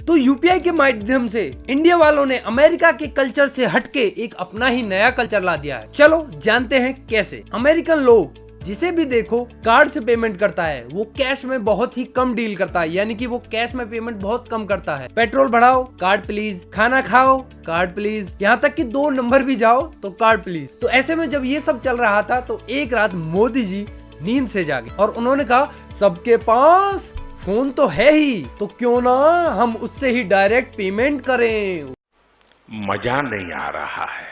तो यूपीआई के माध्यम से इंडिया वालों ने अमेरिका के कल्चर से हटके एक अपना ही नया कल्चर ला दिया है। चलो जानते हैं कैसे। अमेरिकन लोग जिसे भी देखो कार्ड से पेमेंट करता है, वो कैश में बहुत ही कम डील करता है, यानी कि वो कैश में पेमेंट बहुत कम करता है। पेट्रोल बढ़ाओ कार्ड प्लीज, खाना खाओ कार्ड प्लीज, यहाँ तक कि 2 नंबर भी जाओ तो कार्ड प्लीज। तो ऐसे में जब ये सब चल रहा था तो एक रात मोदी जी नींद से जागे और उन्होंने कहा सबके पास फोन तो है ही, तो क्यों ना हम उससे ही डायरेक्ट पेमेंट करें। मजा नहीं आ रहा है।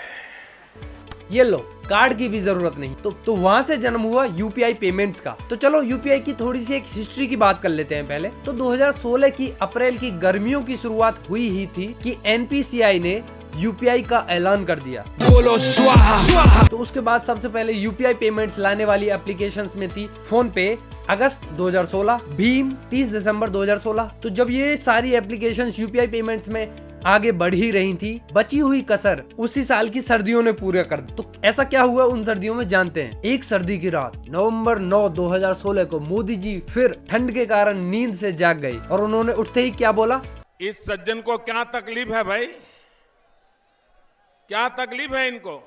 ये लो कार्ड की भी जरूरत नहीं। तो वहां से जन्म हुआ यूपीआई पेमेंट्स का। तो चलो यूपीआई की थोड़ी सी एक हिस्ट्री की बात कर लेते हैं पहले। तो 2016 की अप्रैल की गर्मियों की शुरुआत हुई ही थी कि एनपीसीआई ने यूपीआई का ऐलान कर दिया। बोलो स्वाहा। तो उसके बाद सबसे पहले यूपीआई पेमेंट्स लाने वाली एप्लीकेशंस में थी फोन पे अगस्त 2016, भीम 30 दिसंबर 2016। तो जब ये सारी एप्लीकेशंस यूपीआई पेमेंट्स में आगे बढ़ ही रही थी, बची हुई कसर उसी साल की सर्दियों ने पूरा कर दी। तो ऐसा क्या हुआ उन सर्दियों में जानते हैं। एक सर्दी की रात नवंबर 9, 2016 को मोदी जी फिर ठंड के कारण नींद से जाग गए और उन्होंने उठते ही क्या बोला, इस सज्जन को क्या तकलीफ है भाई, क्या तकलीफ है इनको?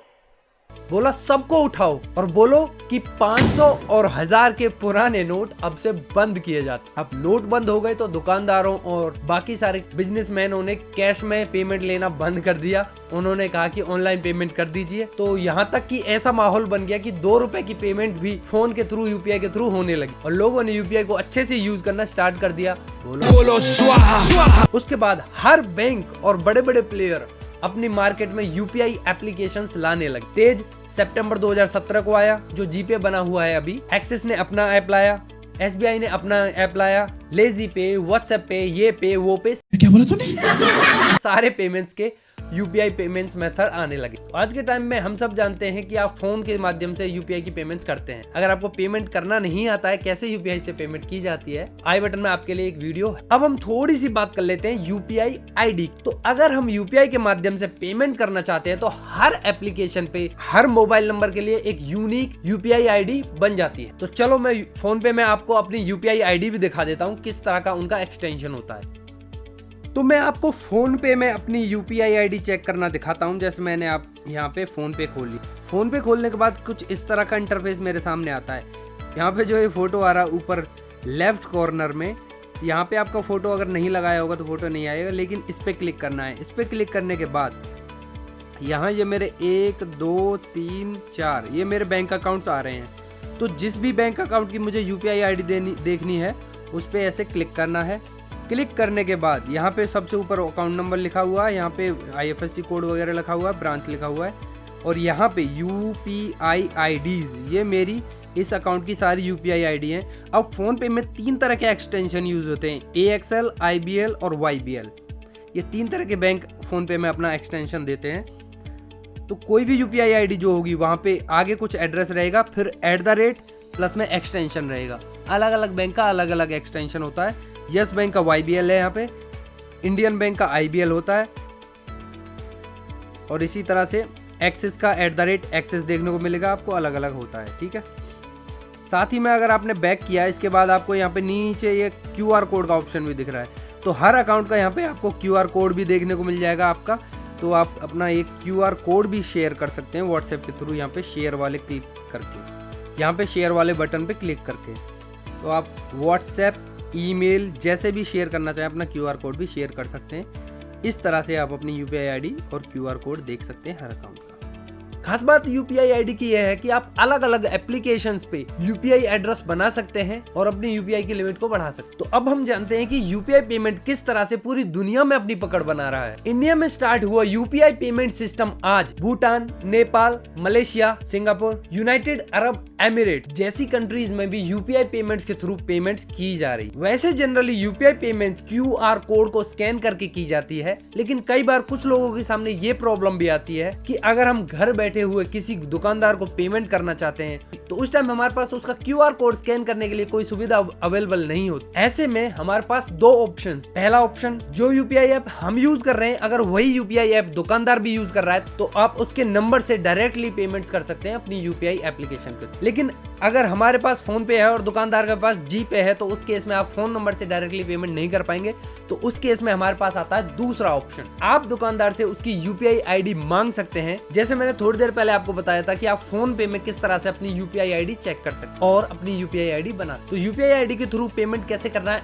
बोला सबको उठाओ और बोलो कि 500 और 1000 के पुराने नोट अब से बंद किए जाते। अब नोट बंद हो गए तो दुकानदारों और बाकी सारे बिजनेसमैनों ने कैश में पेमेंट लेना बंद कर दिया। उन्होंने कहा कि ऑनलाइन पेमेंट कर दीजिए। तो यहाँ तक कि ऐसा माहौल बन गया कि 2 रुपए की पेमेंट भी फोन के थ्रू, यूपीआई के थ्रू होने लगी और लोगों ने यूपीआई को अच्छे से यूज करना स्टार्ट कर दिया। बोलो स्वाहा। उसके बाद हर बैंक और बड़े बड़े प्लेयर अपनी मार्केट में यूपीआई एप्लीकेशंस लाने लगे। तेज सितंबर 2017 को आया जो जीपे बना हुआ है अभी। एक्सिस ने अपना ऐप लाया, एसबीआई ने अपना ऐप लाया, लेजी पे, व्हाट्सएप पे, ये पे, वो पे, क्या बोला तूने? सारे पेमेंट्स के यूपीआई पेमेंट्स मेथड आने लगे। आज के टाइम में हम सब जानते हैं कि आप फोन के माध्यम से यूपीआई की पेमेंट्स करते हैं। अगर आपको पेमेंट करना नहीं आता है कैसे यूपीआई से पेमेंट की जाती है, आई बटन में आपके लिए एक वीडियो है। अब हम थोड़ी सी बात कर लेते हैं यूपीआई आईडी। तो अगर हम यूपीआई के माध्यम से पेमेंट करना चाहते हैं तो हर एप्लीकेशन पे हर मोबाइल नंबर के लिए एक यूनिक यूपीआई आईडी बन जाती है। तो चलो मैं फोन पे में आपको अपनी यूपीआई आईडी भी दिखा देता हूँ किस तरह का उनका एक्सटेंशन होता है। तो मैं आपको फोन पे में अपनी यूपीआई आईडी चेक करना दिखाता हूं। जैसे मैंने आप यहाँ पे फोन पे खोल ली। फोन पे खोलने के बाद कुछ इस तरह का इंटरफेस मेरे सामने आता है। यहाँ पे जो ये फोटो आ रहा है ऊपर लेफ्ट कॉर्नर में, यहाँ पे आपका फोटो अगर नहीं लगाया होगा तो फोटो नहीं आएगा, लेकिन इस पे क्लिक करना है। इस पे क्लिक करने के बाद यहाँ ये मेरे 1 2 3 4 ये मेरे बैंक अकाउंट्स आ रहे हैं। तो जिस भी बैंक अकाउंट की मुझे यूपीआई आईडी देखनी है उस पे ऐसे क्लिक करना है। क्लिक करने के बाद यहाँ पे सबसे ऊपर अकाउंट नंबर लिखा हुआ है, यहाँ पे आईएफएससी कोड वगैरह लिखा हुआ है, ब्रांच लिखा हुआ है और यहाँ पे यूपीआई आईडीज, ये मेरी इस अकाउंट की सारी यूपीआई आईडी हैं। अब फोन पे में 3 तरह के एक्सटेंशन यूज होते हैं, AXL, IBL और YBL। ये 3 तरह के बैंक फोन पे में अपना एक्सटेंशन देते हैं। तो कोई भी यूपीआई आईडी जो होगी वहाँ पे आगे कुछ एड्रेस रहेगा, फिर @ प्लस में एक्सटेंशन रहेगा। अलग अलग बैंक का अलग अलग एक्सटेंशन होता है। यस बैंक का YBL है यहाँ पे, इंडियन बैंक का IBL होता है और इसी तरह से एक्सिस का @ एक्सिस देखने को मिलेगा आपको, अलग अलग होता है। ठीक है, साथ ही में अगर आपने बैक किया इसके बाद आपको यहाँ पे नीचे ये QR कोड का ऑप्शन भी दिख रहा है। तो हर अकाउंट का यहाँ पे आपको QR कोड भी देखने को मिल जाएगा आपका। तो आप अपना एक QR कोड भी शेयर कर सकते हैं व्हाट्सएप के थ्रू, यहाँ पे शेयर वाले क्लिक करके, यहाँ पे शेयर वाले बटन पे क्लिक करके। तो आप व्हाट्सएप, ईमेल जैसे भी शेयर करना चाहें अपना QR कोड भी शेयर कर सकते हैं। इस तरह से आप अपनी यूपीआई आईडी और QR कोड देख सकते हैं हर अकाउंट का। खास बात यूपीआई आईडी की यह है कि आप अलग अलग एप्लीकेशंस पे यूपीआई एड्रेस बना सकते हैं और अपनी यूपीआई की लिमिट को बढ़ा सकते हैं। तो अब हम जानते हैं कि यूपीआई पेमेंट किस तरह से पूरी दुनिया में अपनी पकड़ बना रहा है। इंडिया में स्टार्ट हुआ यूपीआई पेमेंट सिस्टम आज Bhutan, Nepal, Malaysia, Singapore, United Arab emirate जैसी कंट्रीज में भी यूपीआई पेमेंट्स के थ्रू पेमेंट्स की जा रही। वैसे generally UPI payment QR code को स्कैन करके की जाती है, लेकिन कई बार कुछ लोगों के सामने ये प्रॉब्लम भी आती है कि अगर हम घर बैठे बैठे हुए किसी दुकानदार को पेमेंट करना चाहते हैं तो उस टाइम हमारे पास उसका QR कोड स्कैन करने के लिए कोई सुविधा अवेलेबल नहीं होती। ऐसे में हमारे पास दो ऑप्शन, पहला ऑप्शन जो UPI ऐप हम यूज कर रहे हैं, अगर वही UPI ऐप दुकानदार भी यूज कर रहा है तो आप उसके नंबर से डायरेक्टली पेमेंट्स कर सकते हैं अपनी UPI एप्लीकेशन पे। लेकिन अगर हमारे पास फोन पे है और दुकानदार के पास GPay है तो उस केस में आप फोन नंबर से डायरेक्टली पेमेंट नहीं कर पाएंगे। तो उस केस में हमारे पास आता है दूसरा ऑप्शन, आप दुकानदार से उसकी UPI ID मांग सकते हैं। जैसे मैंने थोड़ी देर पहले आपको बताया था कि आप फोन पे में किस तरह से अपनी UPI ID चेक कर सकते हैं और अपनी UPI ID बना सकते। तो UPI ID के थ्रू पेमेंट कैसे करना है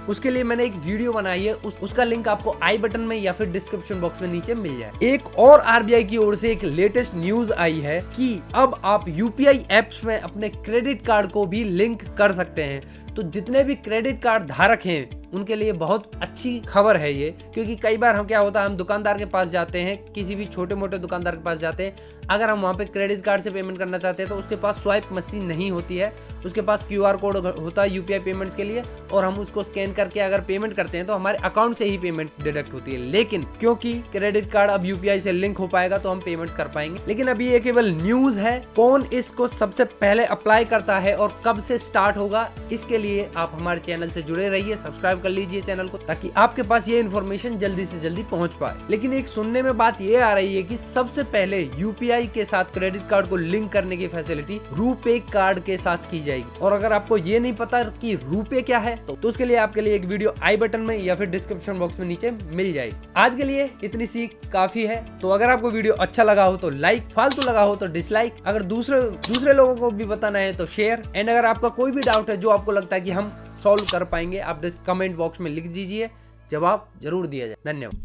उसके लिए मैंने एक वीडियो बनाई है, उसका लिंक आपको आई बटन में या फिर डिस्क्रिप्शन बॉक्स में नीचे मिल जाए। एक और RBI की ओर से एक लेटेस्ट न्यूज आई है कि अब आप UPI एप्स में अपने क्रेडिट कार्ड को भी लिंक कर सकते हैं। तो जितने भी क्रेडिट कार्ड धारक हैं उनके लिए बहुत अच्छी खबर है ये, क्योंकि कई बार हम क्या होता है हम दुकानदार के पास जाते हैं, किसी भी छोटे मोटे दुकानदार के पास जाते हैं, अगर हम वहाँ पे क्रेडिट कार्ड से पेमेंट करना चाहते हैं तो उसके पास स्वाइप मशीन नहीं होती है, उसके पास QR कोड होता है UPI पेमेंट्स के लिए और हम उसको स्कैन करके अगर पेमेंट करते हैं तो हमारे अकाउंट से ही पेमेंट डिडक्ट होती है। लेकिन क्योंकि क्रेडिट कार्ड अब UPI से लिंक हो पाएगा तो हम पेमेंट्स कर पाएंगे। लेकिन अभी ये केवल न्यूज है, कौन इसको सबसे पहले अप्लाई करता है और कब से स्टार्ट होगा, इसके लिए आप हमारे चैनल से जुड़े रहिए, सब्सक्राइब कर लीजिए चैनल को ताकि आपके पास ये इन्फॉर्मेशन जल्दी से जल्दी पहुंच पाए। लेकिन एक सुनने में बात ये आ रही है कि सबसे पहले UPI के साथ क्रेडिट कार्ड को लिंक करने की फैसिलिटी रूपे कार्ड के साथ की जाएगी। और अगर आपको ये नहीं पता कि रूपे क्या है तो उसके लिए आपके लिए एक वीडियो आई बटन में या फिर डिस्क्रिप्शन बॉक्स में नीचे मिल जाएगी। आज के लिए इतनी सीख काफी है। तो अगर आपको वीडियो अच्छा लगा हो तो लाइक, फालतू लगा हो तो डिसलाइक, अगर दूसरे लोगों को भी बताना है तो शेयर, एंड अगर आपका कोई भी डाउट है जो आपको लगता है कि हम सॉल्व कर पाएंगे आप कमेंट बॉक्स में लिख दीजिए, जवाब जरूर दिया जाए। धन्यवाद।